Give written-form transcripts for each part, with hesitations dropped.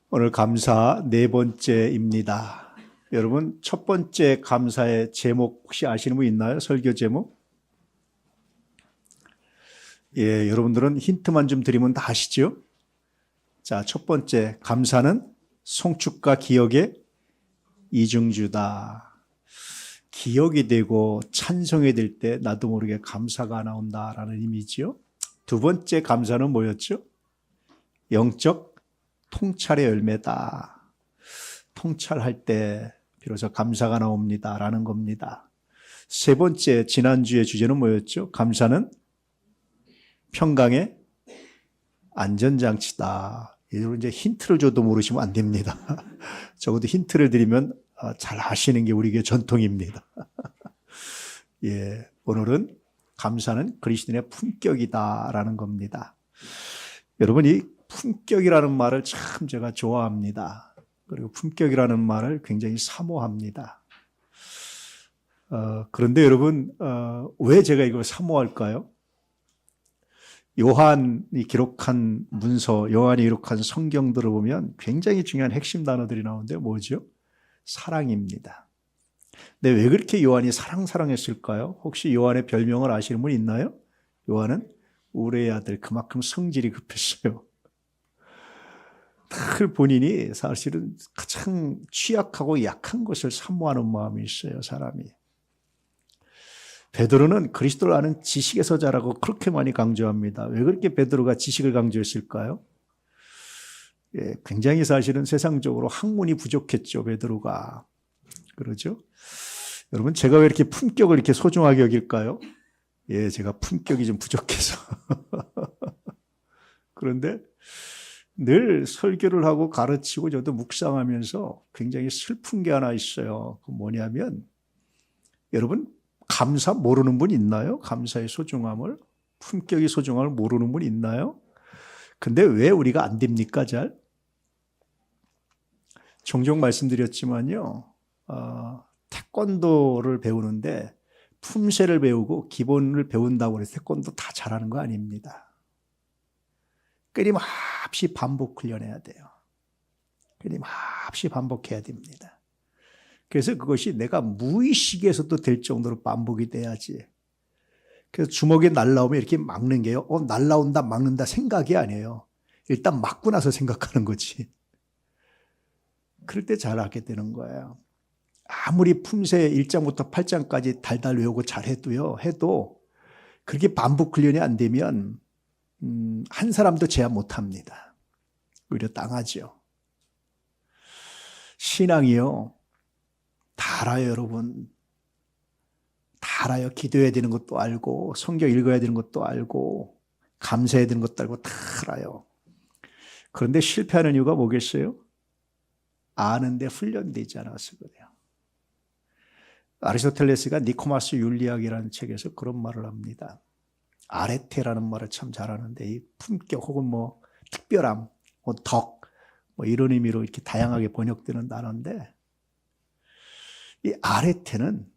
오늘 감사 네 번째입니다. 여러분, 첫 번째 감사의 제목 혹시 아시는 분 있나요? 설교 제목? 예, 여러분들은 힌트만 좀 드리면 다 아시죠? 자, 첫 번째 감사는 송축과 기억의 이중주다. 기억이 되고 찬송이 될 때 나도 모르게 감사가 나온다라는 의미지요. 두 번째 감사는 뭐였죠? 영적 통찰의 열매다. 통찰할 때 비로소 감사가 나옵니다라는 겁니다. 세 번째, 지난주의 주제는 뭐였죠? 감사는 평강의 안전장치다. 여러분 이제 힌트를 줘도 모르시면 안 됩니다. 적어도 힌트를 드리면 잘 아시는 게 우리에게 전통입니다. 예, 오늘은 감사는 그리스도인의 품격이다라는 겁니다. 여러분, 이 품격이라는 말을 참 제가 좋아합니다. 그리고 품격이라는 말을 굉장히 사모합니다. 그런데 여러분, 왜 제가 이걸 사모할까요? 요한이 기록한 문서, 요한이 기록한 성경들을 보면 굉장히 중요한 핵심 단어들이 나오는데 뭐죠? 사랑입니다. 근데 왜 그렇게 요한이 사랑했을까요? 혹시 요한의 별명을 아시는 분 있나요? 요한은 우레의 아들, 그만큼 성질이 급했어요. 늘 본인이 사실은 가장 취약하고 약한 것을 사모하는 마음이 있어요, 사람이. 베드로는 그리스도를 아는 지식에서 자라고 그렇게 많이 강조합니다. 왜 그렇게 베드로가 지식을 강조했을까요? 예, 굉장히 사실은 세상적으로 학문이 부족했죠, 베드로가. 그러죠? 여러분, 제가 왜 이렇게 품격을 이렇게 소중하게 여길까요? 예, 제가 품격이 좀 부족해서. 그런데 늘 설교를 하고 가르치고 저도 묵상하면서 굉장히 슬픈 게 하나 있어요. 그 뭐냐면, 여러분, 감사 모르는 분 있나요? 감사의 소중함을, 품격의 소중함을 모르는 분 있나요? 근데 왜 우리가 안 됩니까, 잘? 종종 말씀드렸지만요, 태권도를 배우는데 품새를 배우고 기본을 배운다고 해서 태권도 다 잘하는 거 아닙니다. 끊임없이 반복 훈련해야 돼요. 끊임없이 반복해야 됩니다. 그래서 그것이 내가 무의식에서도 될 정도로 반복이 돼야지. 그래서 주먹이 날라오면 이렇게 막는 게요. 날라온다, 막는다 생각이 아니에요. 일단 맞고 나서 생각하는 거지. 그럴 때 잘하게 되는 거예요. 아무리 품새 1장부터 8장까지 달달 외우고 잘해도요. 해도 그렇게 반복 훈련이 안 되면 한 사람도 제압 못합니다. 오히려 당하죠. 신앙이요. 다 알아요, 여러분. 다 알아요. 기도해야 되는 것도 알고 성경 읽어야 되는 것도 알고 감사해야 되는 것도 알고 다 알아요. 그런데 실패하는 이유가 뭐겠어요? 아는데 훈련되지 않아서 그래요. 아리스토텔레스가 니코마스 윤리학이라는 책에서 그런 말을 합니다. 아레테라는 말을 참 잘하는데 이 품격 혹은 뭐 특별함, 뭐 덕, 뭐 이런 의미로 이렇게 다양하게 번역되는 단어인데 이 아레테는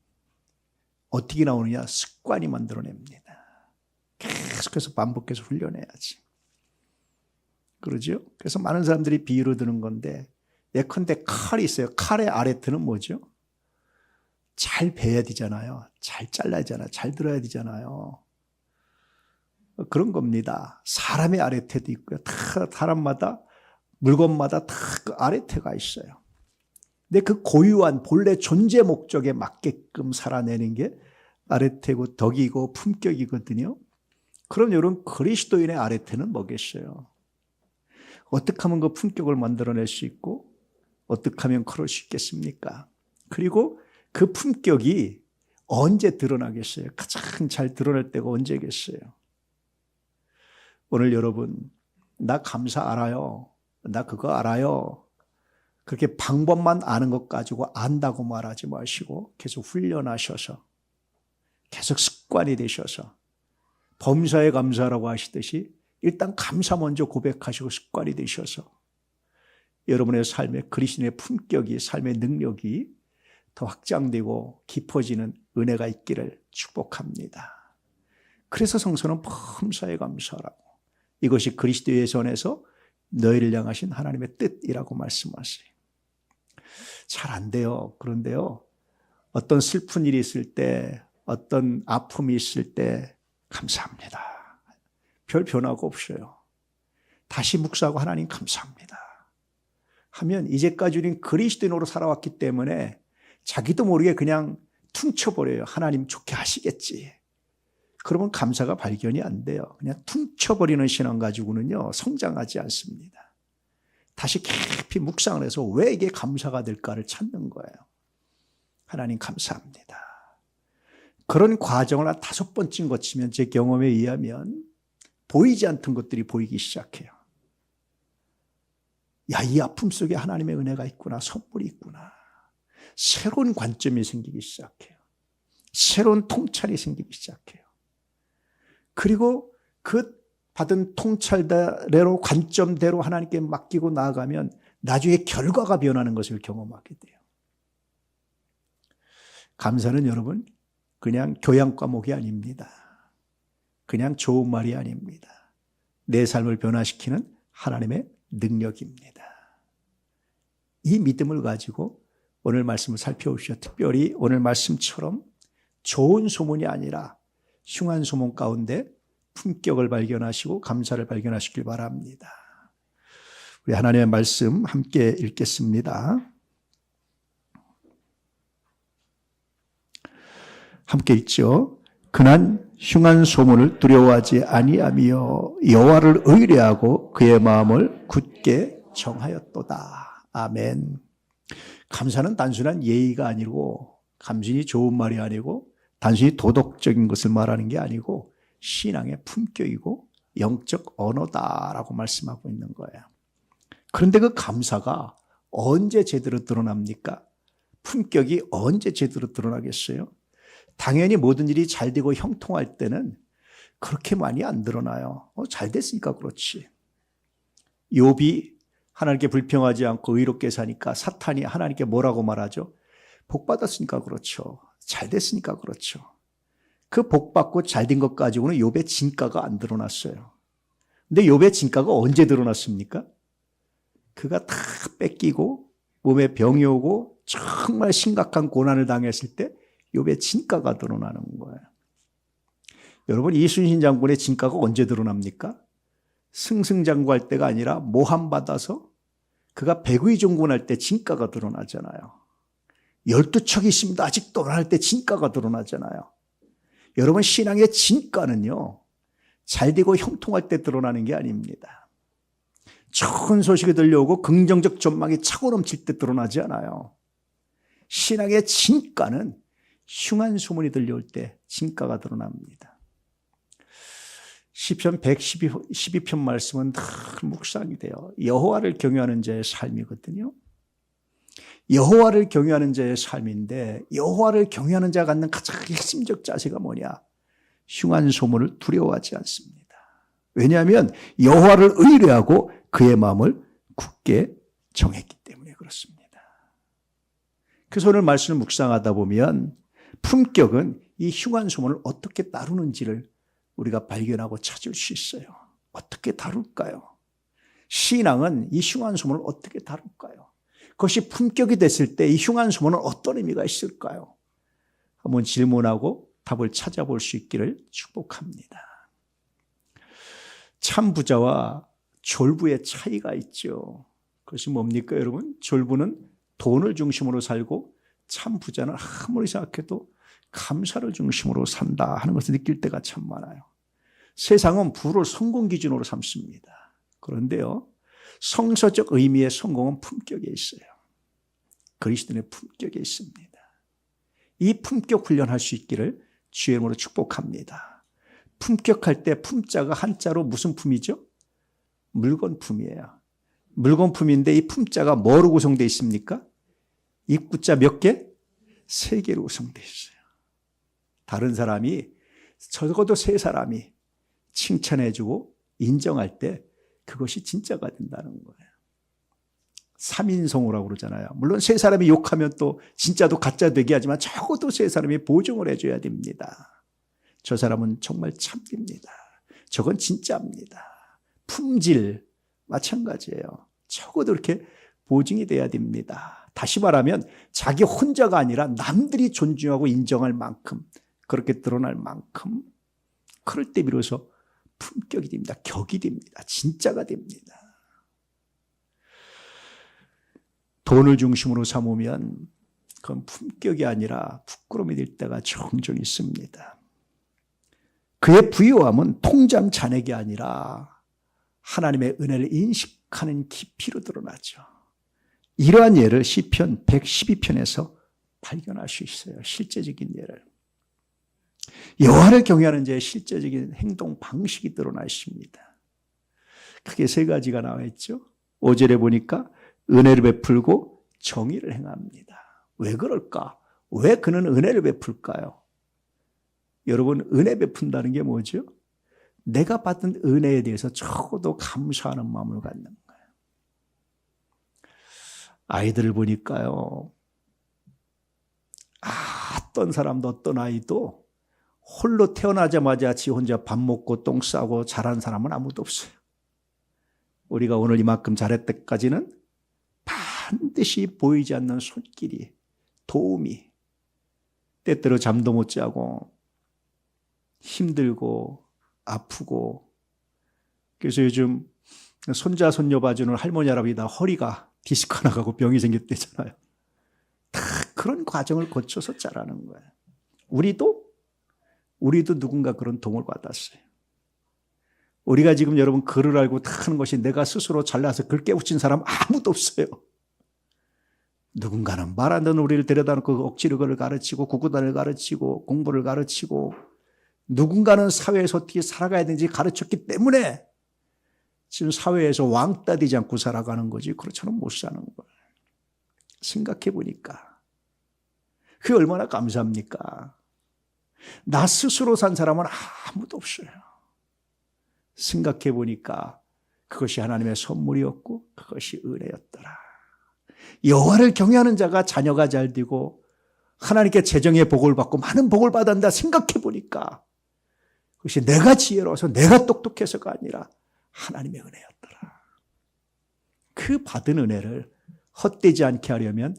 어떻게 나오느냐? 습관이 만들어냅니다. 계속해서 반복해서 훈련해야지. 그러죠? 그래서 많은 사람들이 비유로 드는 건데 예컨대 칼이 있어요. 칼의 아레트는 뭐죠? 잘 베야 되잖아요. 잘 잘라야 되잖아요. 잘 들어야 되잖아요. 그런 겁니다. 사람의 아레테도 있고요. 다 사람마다 물건마다 다 그 아레테가 있어요. 근데 그 고유한 본래 존재 목적에 맞게끔 살아내는 게 아레테고 덕이고 품격이거든요. 그럼 여러분 그리스도인의 아레테는 뭐겠어요? 어떻게 하면 그 품격을 만들어낼 수 있고 어떻게 하면 그럴 수 있겠습니까? 그리고 그 품격이 언제 드러나겠어요? 가장 잘 드러날 때가 언제겠어요? 오늘 여러분, 나 감사 알아요. 나 그거 알아요. 그렇게 방법만 아는 것 가지고 안다고 말하지 마시고 계속 훈련하셔서 계속 습관이 되셔서 범사에 감사라고 하시듯이 일단 감사 먼저 고백하시고 습관이 되셔서 여러분의 삶에 그리스도의 품격이, 삶의 능력이 더 확장되고 깊어지는 은혜가 있기를 축복합니다. 그래서 성서는 범사에 감사라고. 이것이 그리스도의 손에서 너희를 향하신 하나님의 뜻이라고 말씀하세요. 잘 안 돼요. 그런데요, 어떤 슬픈 일이 있을 때, 어떤 아픔이 있을 때 감사합니다. 별 변화가 없어요. 다시 묵상하고 하나님 감사합니다 하면 이제까지 우리는 그리스도인으로 살아왔기 때문에 자기도 모르게 그냥 퉁쳐버려요. 하나님 좋게 하시겠지. 그러면 감사가 발견이 안 돼요. 그냥 퉁쳐버리는 신앙 가지고는요, 성장하지 않습니다. 다시 깊이 묵상을 해서 왜 이게 감사가 될까를 찾는 거예요. 하나님 감사합니다. 그런 과정을 한 5번쯤 거치면 제 경험에 의하면 보이지 않던 것들이 보이기 시작해요. 야, 이 아픔 속에 하나님의 은혜가 있구나, 선물이 있구나. 새로운 관점이 생기기 시작해요. 새로운 통찰이 생기기 시작해요. 그리고 그 받은 통찰대로, 관점대로 하나님께 맡기고 나아가면 나중에 결과가 변하는 것을 경험하게 돼요. 감사는 여러분 그냥 교양 과목이 아닙니다. 그냥 좋은 말이 아닙니다. 내 삶을 변화시키는 하나님의 능력입니다. 이 믿음을 가지고 오늘 말씀을 살펴보시오. 특별히 오늘 말씀처럼 좋은 소문이 아니라 흉한 소문 가운데 품격을 발견하시고 감사를 발견하시길 바랍니다. 우리 하나님의 말씀 함께 읽겠습니다. 함께 읽죠. 그는 흉한 소문을 두려워하지 아니하며 여호와를 의뢰하고 그의 마음을 굳게 정하였도다. 아멘. 감사는 단순한 예의가 아니고, 감사히 좋은 말이 아니고, 단순히 도덕적인 것을 말하는 게 아니고 신앙의 품격이고 영적 언어다라고 말씀하고 있는 거예요. 그런데 그 감사가 언제 제대로 드러납니까? 품격이 언제 제대로 드러나겠어요? 당연히 모든 일이 잘 되고 형통할 때는 그렇게 많이 안 드러나요. 잘 됐으니까 그렇지. 욥이 하나님께 불평하지 않고 의롭게 사니까 사탄이 하나님께 뭐라고 말하죠? 복 받았으니까 그렇죠. 잘 됐으니까 그렇죠. 그 복 받고 잘 된 것 가지고는 욥의 진가가 안 드러났어요. 근데 욥의 진가가 언제 드러났습니까? 그가 다 뺏기고 몸에 병이 오고 정말 심각한 고난을 당했을 때 욥의 진가가 드러나는 거예요. 여러분, 이순신 장군의 진가가 언제 드러납니까? 승승장구할 때가 아니라 모함받아서 그가 백의종군할 때 진가가 드러나잖아요. 12척이 있습니다. 아직도 할 때 진가가 드러나잖아요. 여러분, 신앙의 진가는요, 잘 되고 형통할 때 드러나는 게 아닙니다. 좋은 소식이 들려오고 긍정적 전망이 차고 넘칠 때 드러나지 않아요. 신앙의 진가는 흉한 소문이 들려올 때 진가가 드러납니다. 시편 112편 말씀은 다 묵상이 돼요. 여호와를 경외하는 자의 삶이거든요. 여호와를 경외하는 자의 삶인데, 여호와를 경외하는 자가 갖는 가장 핵심적 자세가 뭐냐? 흉한 소문을 두려워하지 않습니다. 왜냐하면 여호와를 의뢰하고 그의 마음을 굳게 정했기 때문에 그렇습니다. 그래서 오늘 말씀을 묵상하다 보면 품격은 이 흉한 소문을 어떻게 다루는지를 우리가 발견하고 찾을 수 있어요. 어떻게 다룰까요? 신앙은 이 흉한 소문을 어떻게 다룰까요? 그것이 품격이 됐을 때 이 흉한 소문은 어떤 의미가 있을까요? 한번 질문하고 답을 찾아볼 수 있기를 축복합니다. 참 부자와 졸부의 차이가 있죠. 그것이 뭡니까, 여러분? 졸부는 돈을 중심으로 살고 참 부자는 아무리 생각해도 감사를 중심으로 산다 하는 것을 느낄 때가 참 많아요. 세상은 부를 성공 기준으로 삼습니다. 그런데요, 성서적 의미의 성공은 품격에 있어요. 그리스도인의 품격에 있습니다. 이 품격 훈련할 수 있기를 주의 이름으로 축복합니다. 품격할 때 품자가 한자로 무슨 품이죠? 물건품이에요. 물건품인데 이 품자가 뭐로 구성되어 있습니까? 입구자 몇 개? 3개로 구성되어 있어요. 다른 사람이, 적어도 3사람이 칭찬해주고 인정할 때 그것이 진짜가 된다는 거예요. 3인성우라고 그러잖아요. 물론 3사람이 욕하면 또 진짜도 가짜 되게 하지만 적어도 3사람이 보증을 해줘야 됩니다. 저 사람은 정말 참입니다. 저건 진짜입니다. 품질, 마찬가지예요. 적어도 이렇게 보증이 돼야 됩니다. 다시 말하면 자기 혼자가 아니라 남들이 존중하고 인정할 만큼, 그렇게 드러날 만큼, 그럴 때 비로소 품격이 됩니다. 격이 됩니다. 진짜가 됩니다. 돈을 중심으로 삼으면 그건 품격이 아니라 부끄러움이 될 때가 종종 있습니다. 그의 부유함은 통장 잔액이 아니라 하나님의 은혜를 인식하는 깊이로 드러나죠. 이러한 예를 시편 112편에서 발견할 수 있어요. 실제적인 예를. 여호와를 경외하는 자의 실제적인 행동 방식이 드러나 있습니다. 크게 세 가지가 나와 있죠. 5절에 보니까 은혜를 베풀고 정의를 행합니다. 왜 그럴까? 왜 그는 은혜를 베풀까요? 여러분, 은혜 베푼다는 게 뭐죠? 내가 받은 은혜에 대해서 적어도 감사하는 마음을 갖는 거예요. 아이들을 보니까요, 어떤 사람도 어떤 아이도 홀로 태어나자마자 지 혼자 밥 먹고 똥 싸고 자란 사람은 아무도 없어요. 우리가 오늘 이만큼 잘할 때까지는 반드시 보이지 않는 손길이, 도움이, 때때로 잠도 못 자고 힘들고 아프고, 그래서 요즘 손자 손녀 봐주는 할머니 할아버지 다 허리가 디스크 나가고 병이 생겼대잖아요. 다 그런 과정을 거쳐서 자라는 거예요. 우리도 누군가 그런 도움을 받았어요. 우리가 지금 여러분 글을 알고 다 하는 것이 내가 스스로 잘나서 글 깨우친 사람 아무도 없어요. 누군가는 말 안 듣는 우리를 데려다 놓고 억지로 글을 가르치고 구구단을 가르치고 공부를 가르치고, 누군가는 사회에서 어떻게 살아가야 되는지 가르쳤기 때문에 지금 사회에서 왕따 되지 않고 살아가는 거지, 그렇지는 못 사는 거예요. 생각해 보니까 그게 얼마나 감사합니까? 나 스스로 산 사람은 아무도 없어요. 생각해 보니까 그것이 하나님의 선물이었고 그것이 은혜였더라. 여호와를 경외하는 자가 자녀가 잘 되고 하나님께 재정의 복을 받고 많은 복을 받았다 생각해 보니까 그것이 내가 지혜로워서 내가 똑똑해서가 아니라 하나님의 은혜였더라. 그 받은 은혜를 헛되지 않게 하려면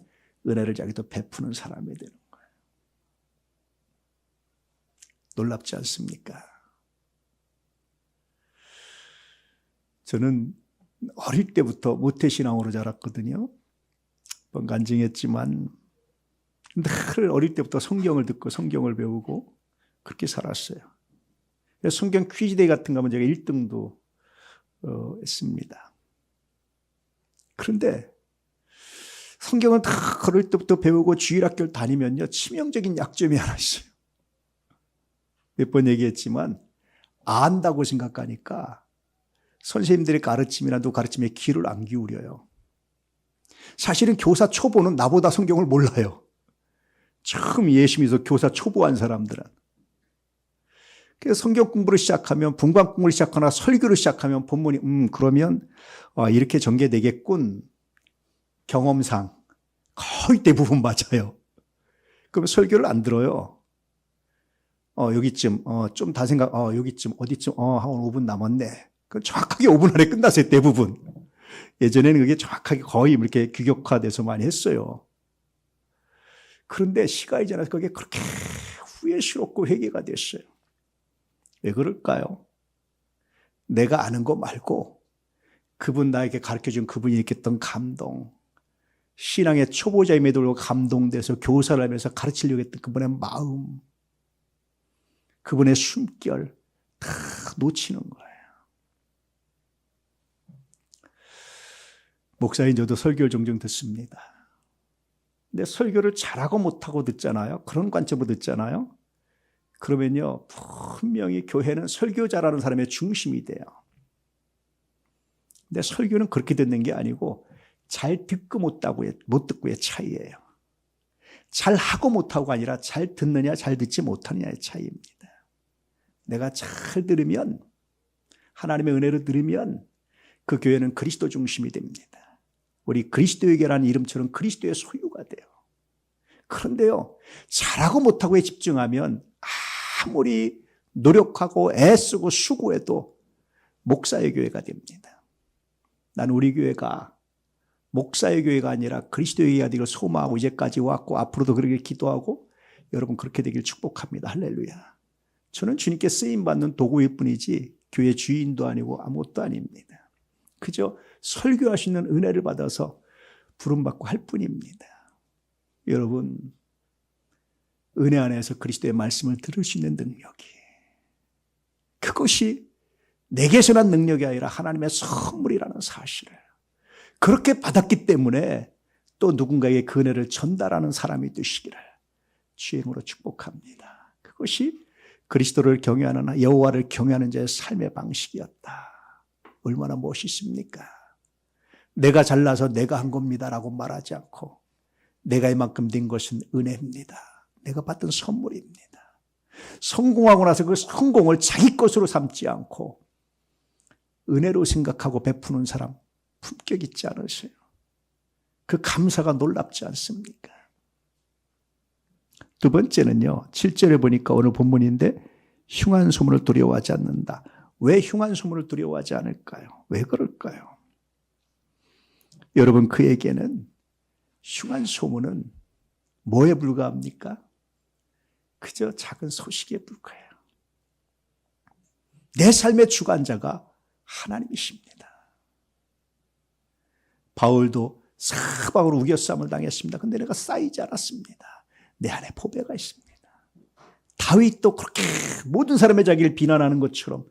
은혜를 자기도 베푸는 사람이 되는 거예요. 놀랍지 않습니까? 저는 어릴 때부터 모태신앙으로 자랐거든요. 간증했지만 늘 어릴 때부터 성경을 듣고 성경을 배우고 그렇게 살았어요. 성경 퀴즈데이 같은 거 하면 제가 1등도 했습니다. 그런데 성경은 다 어릴 때부터 배우고 주일학교를 다니면요, 치명적인 약점이 하나 있어요. 몇 번 얘기했지만 안다고 생각하니까 선생님들의 가르침이나 또 가르침에 귀를 안 기울여요. 사실은 교사 초보는 나보다 성경을 몰라요. 처음 예수 믿어서 교사 초보한 사람들은. 그래서 성경 공부를 시작하면, 분반 공부를 시작하거나 설교를 시작하면 본문이 그러면 이렇게 전개되겠군. 경험상 거의 대부분 맞아요. 그럼 설교를 안 들어요. 여기쯤 좀 다 생각, 여기쯤 어디쯤 한 5분 남았네. 그럼 정확하게 5분 안에 끝났어요, 대부분. 예전에는 그게 정확하게 거의 이렇게 규격화돼서 많이 했어요. 그런데 시간이 지나서 그게 그렇게 후회스럽고 회개가 됐어요. 왜 그럴까요? 내가 아는 거 말고 그분 나에게 가르쳐준 그분이 느꼈던 감동, 신앙의 초보자임에도 불구하고 감동돼서 교사를 하면서 가르치려고 했던 그분의 마음, 그분의 숨결 다 놓치는 거예요. 목사인 저도 설교를 종종 듣습니다. 근데 설교를 잘하고 못하고 듣잖아요. 그런 관점으로 듣잖아요. 그러면요, 분명히 교회는 설교 잘하는 사람의 중심이 돼요. 근데 설교는 그렇게 듣는 게 아니고 잘 듣고 못 듣고의 차이예요. 잘 하고 못하고가 아니라 잘 듣느냐 잘 듣지 못하느냐의 차이입니다. 내가 잘 들으면, 하나님의 은혜로 들으면 그 교회는 그리스도 중심이 됩니다. 우리 그리스도에게라는 이름처럼 그리스도의 소유가 돼요. 그런데요, 잘하고 못하고에 집중하면 아무리 노력하고 애쓰고 수고해도 목사의 교회가 됩니다. 난 우리 교회가 목사의 교회가 아니라 그리스도의 교회가 되기를 소망하고 이제까지 왔고 앞으로도 그렇게 기도하고 여러분 그렇게 되길 축복합니다. 할렐루야. 저는 주님께 쓰임받는 도구일 뿐이지 교회 주인도 아니고 아무것도 아닙니다. 그저 설교할 수 있는 은혜를 받아서 부름받고 할 뿐입니다. 여러분, 은혜 안에서 그리스도의 말씀을 들을 수 있는 능력이, 그것이 내게서 난 능력이 아니라 하나님의 선물이라는 사실을 그렇게 받았기 때문에 또 누군가에게 그 은혜를 전달하는 사람이 되시기를 주의 이름으로 축복합니다. 그것이 그리스도를 경외하는, 여호와를 경외하는 자의 삶의 방식이었다. 얼마나 멋있습니까? 내가 잘나서 내가 한 겁니다라고 말하지 않고 내가 이만큼 된 것은 은혜입니다. 내가 받은 선물입니다. 성공하고 나서 그 성공을 자기 것으로 삼지 않고 은혜로 생각하고 베푸는 사람 품격 있지 않으세요? 그 감사가 놀랍지 않습니까? 두 번째는요, 7절에 보니까 오늘 본문인데 흉한 소문을 두려워하지 않는다. 왜 흉한 소문을 두려워하지 않을까요? 왜 그럴까요? 여러분, 그에게는 흉한 소문은 뭐에 불과합니까? 그저 작은 소식에 불과해요. 내 삶의 주관자가 하나님이십니다. 바울도 사방으로 우겨쌈을 당했습니다. 근데 내가 쌓이지 않았습니다. 내 안에 보배가 있습니다. 다윗도 그렇게 모든 사람의 자기를 비난하는 것처럼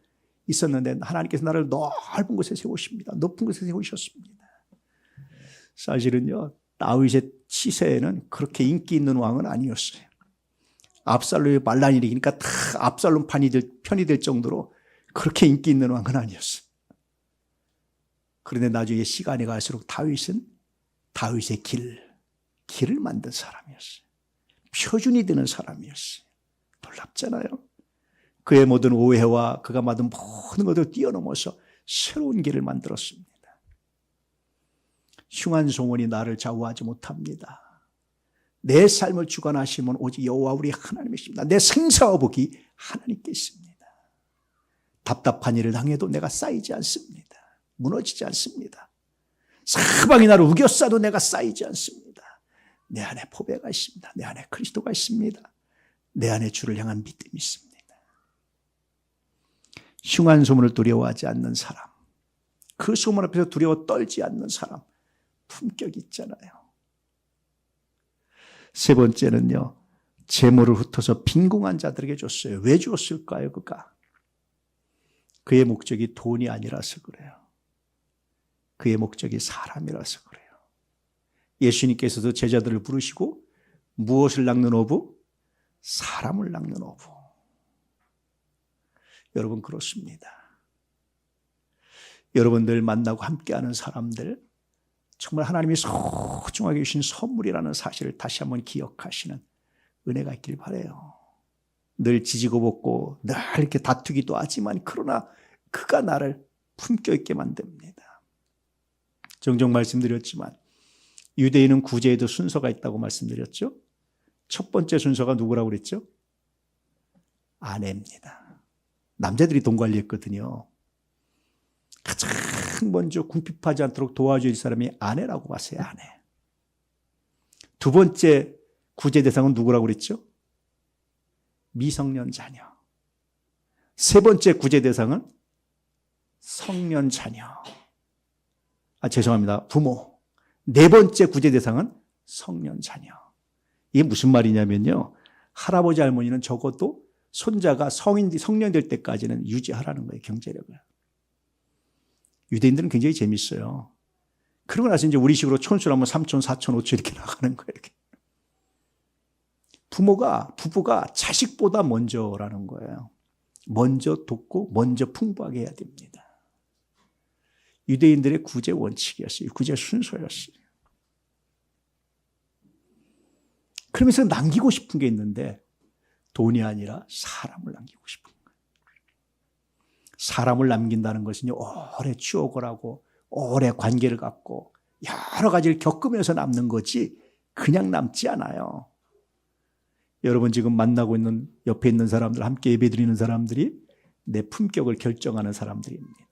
있었는데 하나님께서 나를 넓은 곳에 세우십니다. 높은 곳에 세우셨습니다. 사실은요, 다윗의 치세에는 그렇게 인기 있는 왕은 아니었어요. 압살롬이 반란이 일으키니까 다 압살롬 편이 될 정도로 그렇게 인기 있는 왕은 아니었어요. 그런데 나중에 시간이 갈수록 다윗은 다윗의 길을 만든 사람이었어요. 표준이 되는 사람이었어요. 놀랍잖아요. 그의 모든 오해와 그가 받은 모든 것을 뛰어넘어서 새로운 길을 만들었습니다. 흉한 소문이 나를 좌우하지 못합니다. 내 삶을 주관하시면 오직 여호와 우리 하나님이십니다. 내 생사화복이 하나님께 있습니다. 답답한 일을 당해도 내가 쌓이지 않습니다. 무너지지 않습니다. 사방이 나를 우겨싸도 내가 쌓이지 않습니다. 내 안에 보배가 있습니다. 내 안에 그리스도가 있습니다. 내 안에 주를 향한 믿음이 있습니다. 흉한 소문을 두려워하지 않는 사람, 그 소문 앞에서 두려워 떨지 않는 사람, 품격이 있잖아요. 세 번째는요, 재물을 흩어서 빈궁한 자들에게 줬어요. 왜 줬을까요? 그의 목적이 돈이 아니라서 그래요. 그의 목적이 사람이라서 그래요. 예수님께서도 제자들을 부르시고 무엇을 낚는 어부? 사람을 낚는 어부. 여러분, 그렇습니다. 여러분들 만나고 함께하는 사람들, 정말 하나님이 소중하게 주신 선물이라는 사실을 다시 한번 기억하시는 은혜가 있길 바라요. 늘 지지고 볶고 늘 이렇게 다투기도 하지만 그러나 그가 나를 품격 있게 만듭니다. 종종 말씀드렸지만 유대인은 구제에도 순서가 있다고 말씀드렸죠. 첫 번째 순서가 누구라고 그랬죠? 아내입니다. 남자들이 돈 관리했거든요. 가장 먼저 궁핍하지 않도록 도와줄 사람이 아내라고 봤어요. 아내. 두 번째 구제 대상은 누구라고 그랬죠? 미성년 자녀. 세 번째 구제 대상은 성년 자녀. 죄송합니다. 부모. 네 번째 구제 대상은 성년 자녀. 이게 무슨 말이냐면요, 할아버지 할머니는 적어도 손자가 성년 될 때까지는 유지하라는 거예요. 경제력을. 유대인들은 굉장히 재밌어요. 그러고 나서 이제 우리 식으로 촌수라면 3촌, 4촌, 5촌 이렇게 나가는 거예요. 이렇게. 부부가 자식보다 먼저라는 거예요. 먼저 돕고 먼저 풍부하게 해야 됩니다. 유대인들의 구제 원칙이었어요. 구제 순서였어요. 그러면서 남기고 싶은 게 있는데 돈이 아니라 사람을 남기고 싶은 거예요. 사람을 남긴다는 것은요, 오래 추억을 하고 오래 관계를 갖고 여러 가지를 겪으면서 남는 거지 그냥 남지 않아요. 여러분 지금 만나고 있는 옆에 있는 사람들, 함께 예배드리는 사람들이 내 품격을 결정하는 사람들입니다.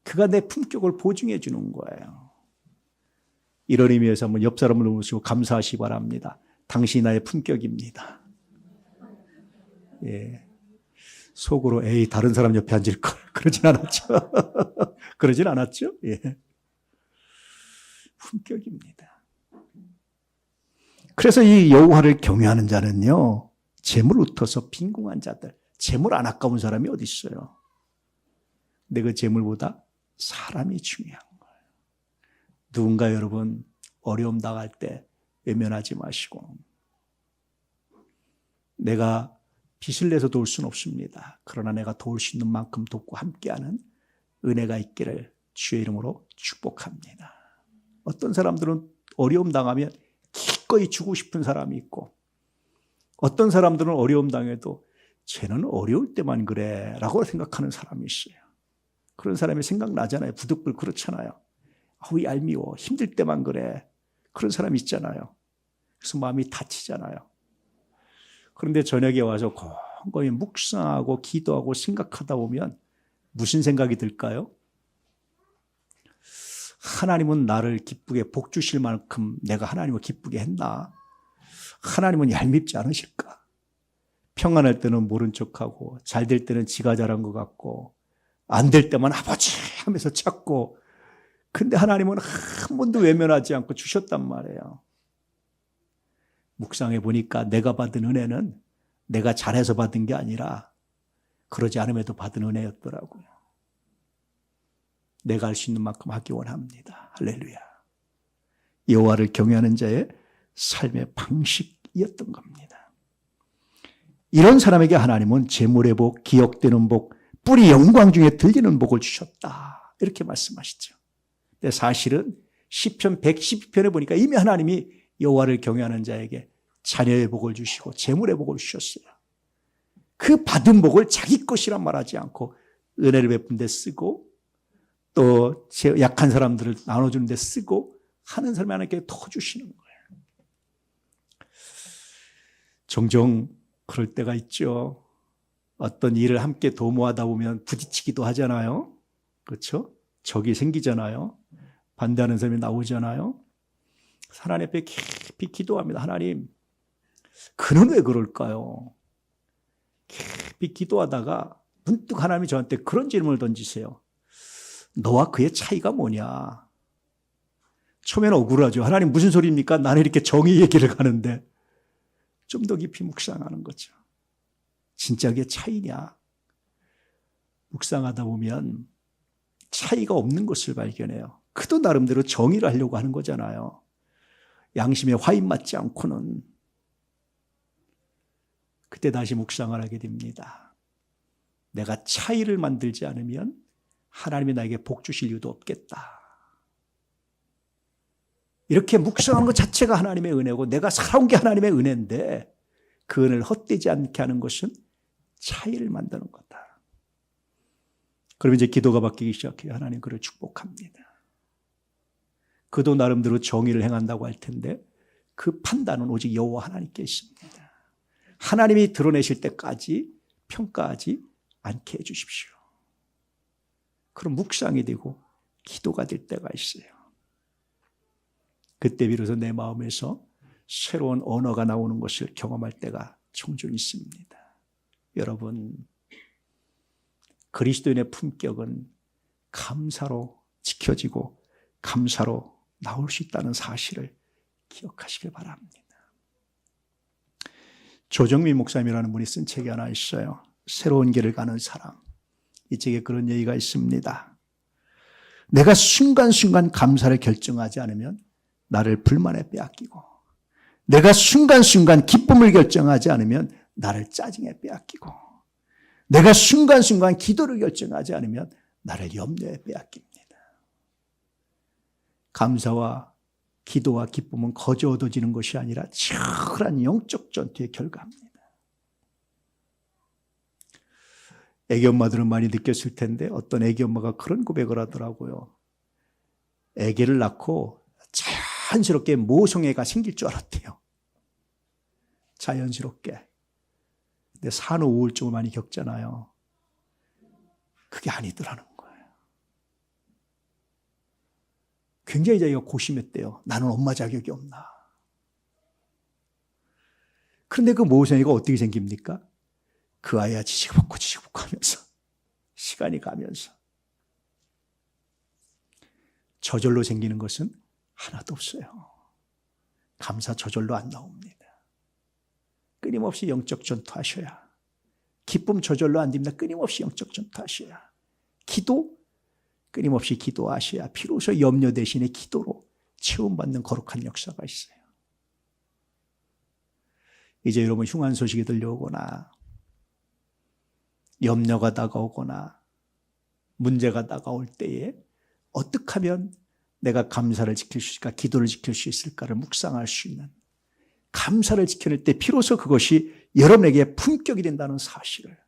그가 내 품격을 보증해 주는 거예요. 이런 의미에서 한번 옆 사람을 보시고 감사하시기 바랍니다. 당신이 나의 품격입니다. 예. 속으로 에이 다른 사람 옆에 앉을 걸 그러진 않았죠. 그러진 않았죠. 예. 품격입니다. 그래서 이 여호와를 경외하는 자는요, 재물 흩어서 빈궁한 자들, 재물 안 아까운 사람이 어디 있어요? 근데 그 재물보다 사람이 중요한 거예요. 누군가 여러분 어려움 당할 때 외면하지 마시고, 내가 빚을 내서 도울 수는 없습니다. 그러나 내가 도울 수 있는 만큼 돕고 함께하는 은혜가 있기를 주의 이름으로 축복합니다. 어떤 사람들은 어려움 당하면 기꺼이 주고 싶은 사람이 있고, 어떤 사람들은 어려움 당해도 쟤는 어려울 때만 그래 라고 생각하는 사람이 있어요. 그런 사람이 생각나잖아요. 부득불 그렇잖아요. 아우 얄미워, 힘들 때만 그래. 그런 사람이 있잖아요. 그래서 마음이 다치잖아요. 그런데 저녁에 와서 곰곰이 묵상하고 기도하고 생각하다 보면 무슨 생각이 들까요? 하나님은 나를 기쁘게 복 주실 만큼 내가 하나님을 기쁘게 했나? 하나님은 얄밉지 않으실까? 평안할 때는 모른 척하고 잘 될 때는 지가 잘한 것 같고 안 될 때만 아버지 하면서 찾고, 근데 하나님은 한 번도 외면하지 않고 주셨단 말이에요. 묵상해 보니까 내가 받은 은혜는 내가 잘해서 받은 게 아니라 그러지 않음에도 받은 은혜였더라고요. 내가 할 수 있는 만큼 하기 원합니다. 할렐루야. 여호와를 경외하는 자의 삶의 방식이었던 겁니다. 이런 사람에게 하나님은 재물의 복, 기억되는 복, 뿌리 영광 중에 들리는 복을 주셨다. 이렇게 말씀하시죠. 근데 사실은 시편 112편에 보니까 이미 하나님이 여호와를 경외하는 자에게 자녀의 복을 주시고 재물의 복을 주셨어요. 그 받은 복을 자기 것이란 말하지 않고 은혜를 베푼 데 쓰고 또 약한 사람들을 나눠주는 데 쓰고 하는 사람이 하나님께 더 주시는 거예요. 종종 그럴 때가 있죠. 어떤 일을 함께 도모하다 보면 부딪히기도 하잖아요. 그렇죠? 적이 생기잖아요. 반대하는 사람이 나오잖아요. 하나님 앞에 깊이 기도합니다. 하나님, 그는 왜 그럴까요? 깊이 기도하다가 문득 하나님이 저한테 그런 질문을 던지세요. 너와 그의 차이가 뭐냐? 처음에는 억울하죠. 하나님 무슨 소리입니까? 나는 이렇게 정의 얘기를 가는데. 좀 더 깊이 묵상하는 거죠. 진짜 그게 차이냐? 묵상하다 보면 차이가 없는 것을 발견해요. 그도 나름대로 정의를 하려고 하는 거잖아요. 양심에 화인 맞지 않고는. 그때 다시 묵상을 하게 됩니다. 내가 차이를 만들지 않으면 하나님이 나에게 복 주실 이유도 없겠다. 이렇게 묵상하는 것 자체가 하나님의 은혜고 내가 살아온 게 하나님의 은혜인데 그 은혜를 헛되지 않게 하는 것은 차이를 만드는 거다. 그럼 이제 기도가 바뀌기 시작해요. 하나님 그를 축복합니다. 그도 나름대로 정의를 행한다고 할 텐데 그 판단은 오직 여호와 하나님께 있습니다. 하나님이 드러내실 때까지 평가하지 않게 해주십시오. 그럼 묵상이 되고 기도가 될 때가 있어요. 그때 비로소 내 마음에서 새로운 언어가 나오는 것을 경험할 때가 종종 있습니다. 여러분, 그리스도인의 품격은 감사로 지켜지고 감사로 나올 수 있다는 사실을 기억하시길 바랍니다. 조정민 목사님이라는 분이 쓴 책이 하나 있어요. 새로운 길을 가는 사람. 이 책에 그런 얘기가 있습니다. 내가 순간순간 감사를 결정하지 않으면 나를 불만에 빼앗기고, 내가 순간순간 기쁨을 결정하지 않으면 나를 짜증에 빼앗기고, 내가 순간순간 기도를 결정하지 않으면 나를 염려에 빼앗깁니다. 감사와 기도와 기쁨은 거저 얻어지는 것이 아니라 치열한 영적 전투의 결과입니다. 애기 엄마들은 많이 느꼈을 텐데 어떤 애기 엄마가 그런 고백을 하더라고요. 애기를 낳고 자연스럽게 모성애가 생길 줄 알았대요. 자연스럽게. 근데 산후 우울증을 많이 겪잖아요. 그게 아니더라는 거예요. 굉장히 자기가 고심했대요. 나는 엄마 자격이 없나. 그런데 그 모성애가 어떻게 생깁니까? 그 아이야 지지고 볶고 하면서 시간이 가면서 저절로 생기는 것은 하나도 없어요. 감사 저절로 안 나옵니다. 끊임없이 영적 전투하셔야, 기쁨 저절로 안 됩니다. 끊임없이 영적 전투하셔야, 기도 끊임없이 기도하셔야 비로소 염려 대신에 기도로 체험받는 거룩한 역사가 있어요. 이제 여러분 흉한 소식이 들려오거나 염려가 다가오거나 문제가 다가올 때에 어떻게 하면 내가 감사를 지킬 수 있을까, 기도를 지킬 수 있을까를 묵상할 수 있는, 감사를 지켜낼 때 비로소 그것이 여러분에게 품격이 된다는 사실을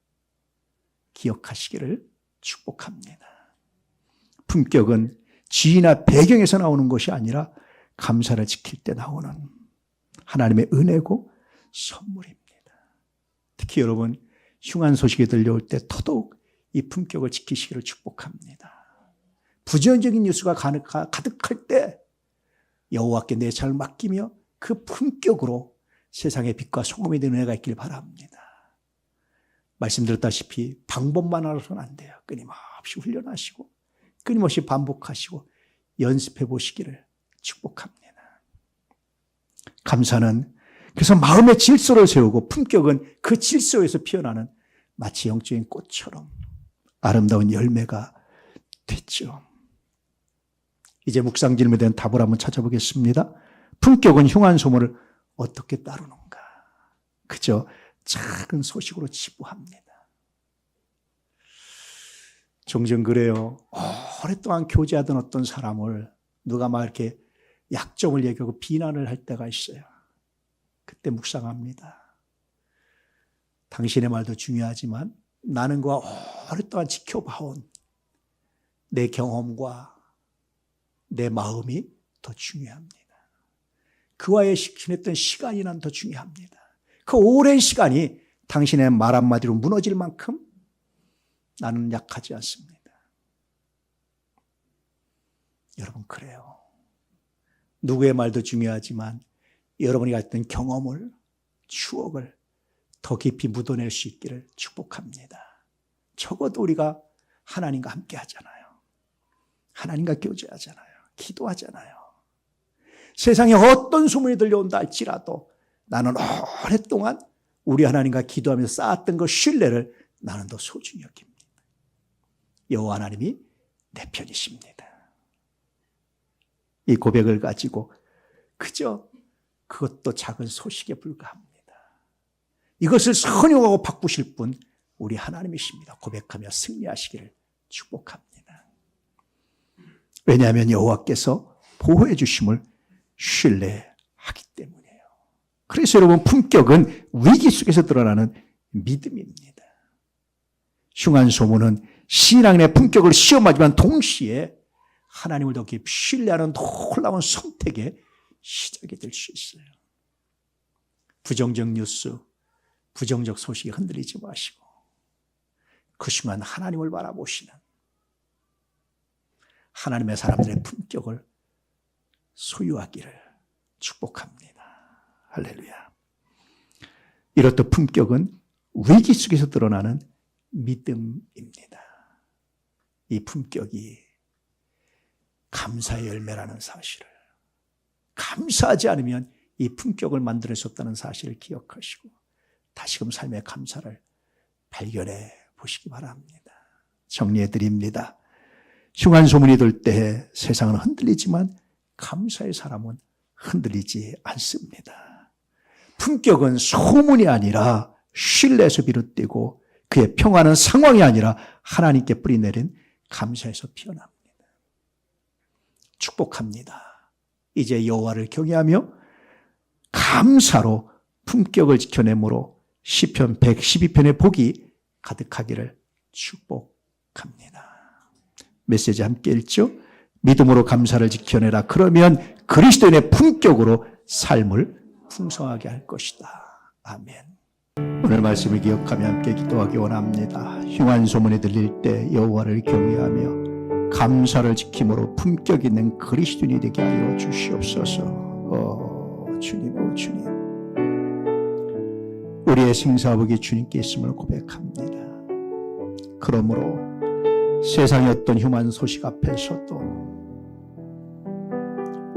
기억하시기를 축복합니다. 품격은 지위나 배경에서 나오는 것이 아니라 감사를 지킬 때 나오는 하나님의 은혜고 선물입니다. 특히 여러분 흉한 소식이 들려올 때 더더욱 이 품격을 지키시기를 축복합니다. 부정적인 뉴스가 가득할 때 여호와께 내 삶을 맡기며 그 품격으로 세상의 빛과 소금이 되는 은혜가 있길 바랍니다. 말씀드렸다시피 방법만 알아서는 안 돼요. 끊임없이 훈련하시고 끊임없이 반복하시고 연습해 보시기를 축복합니다. 감사는 그래서 마음의 질서를 세우고, 품격은 그 질서에서 피어나는 마치 영적인 꽃처럼 아름다운 열매가 됐죠. 이제 묵상 질문에 대한 답을 한번 찾아보겠습니다. 품격은 흉한 소문을 어떻게 따르는가? 그저 작은 소식으로 치부합니다. 종종 그래요. 오랫동안 교제하던 어떤 사람을 누가 막 이렇게 약점을 얘기하고 비난을 할 때가 있어요. 그때 묵상합니다. 당신의 말도 중요하지만 나는 그와 오랫동안 지켜봐온 내 경험과 내 마음이 더 중요합니다. 그와의 지냈던 시간이 난 더 중요합니다. 그 오랜 시간이 당신의 말 한마디로 무너질 만큼 나는 약하지 않습니다. 여러분 그래요. 누구의 말도 중요하지만 여러분이 갖던 경험을, 추억을 더 깊이 묻어낼 수 있기를 축복합니다. 적어도 우리가 하나님과 함께 하잖아요. 하나님과 교제하잖아요. 기도하잖아요. 세상에 어떤 소문이 들려온다 할지라도 나는 오랫동안 우리 하나님과 기도하면서 쌓았던 그 신뢰를 나는 더 소중히 여깁니다. 여호와 하나님이 내 편이십니다. 이 고백을 가지고 그저 그것도 작은 소식에 불과합니다. 이것을 선용하고 바꾸실 분 우리 하나님이십니다. 고백하며 승리하시기를 축복합니다. 왜냐하면 여호와께서 보호해 주심을 신뢰하기 때문이에요. 그래서 여러분 품격은 위기 속에서 드러나는 믿음입니다. 흉한 소문은 신앙인의 품격을 시험하지만 동시에 하나님을 더 깊이 신뢰하는 놀라운 선택의 시작이 될 수 있어요. 부정적 뉴스, 부정적 소식에 흔들리지 마시고 그 순간 하나님을 바라보시는 하나님의 사람들의 품격을 소유하기를 축복합니다. 할렐루야. 이렇듯 품격은 위기 속에서 드러나는 믿음입니다. 이 품격이 감사의 열매라는 사실을, 감사하지 않으면 이 품격을 만들 수 없다는 사실을 기억하시고 다시금 삶의 감사를 발견해 보시기 바랍니다. 정리해 드립니다. 흉한 소문이 들 때 세상은 흔들리지만 감사의 사람은 흔들리지 않습니다. 품격은 소문이 아니라 신뢰에서 비롯되고 그의 평화는 상황이 아니라 하나님께 뿌리내린 감사에서 피어납니다. 축복합니다. 이제 여호와를 경외하며 감사로 품격을 지켜내므로 시편 112편의 복이 가득하기를 축복합니다. 메시지 함께 읽죠. 믿음으로 감사를 지켜내라. 그러면 그리스도인의 품격으로 삶을 풍성하게 할 것이다. 아멘. 오늘 말씀을 기억하며 함께 기도하기 원합니다. 흉한 소문이 들릴 때 여호와를 경외하며 감사를 지킴으로 품격 있는 그리스도인이 되게 하여 주시옵소서. 주님, 주님, 우리의 생사아버지 주님께 있음을 고백합니다. 그러므로 세상의 어떤 흉한 소식 앞에서도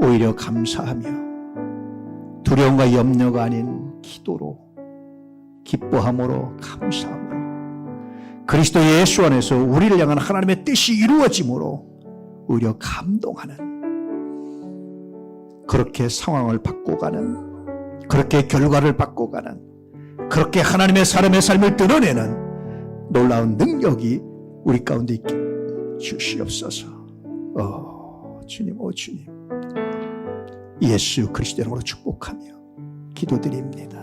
오히려 감사하며 두려움과 염려가 아닌 기도로, 기뻐함으로, 감사함으로 그리스도 예수 안에서 우리를 향한 하나님의 뜻이 이루어짐으로 오히려 감동하는, 그렇게 상황을 바꿔가는, 그렇게 결과를 바꿔가는, 그렇게 하나님의 사람의 삶을 드러내는 놀라운 능력이 우리 가운데 있게 주시옵소서. 주님, 주님, 예수 그리스도 이름으로 축복하며 기도드립니다.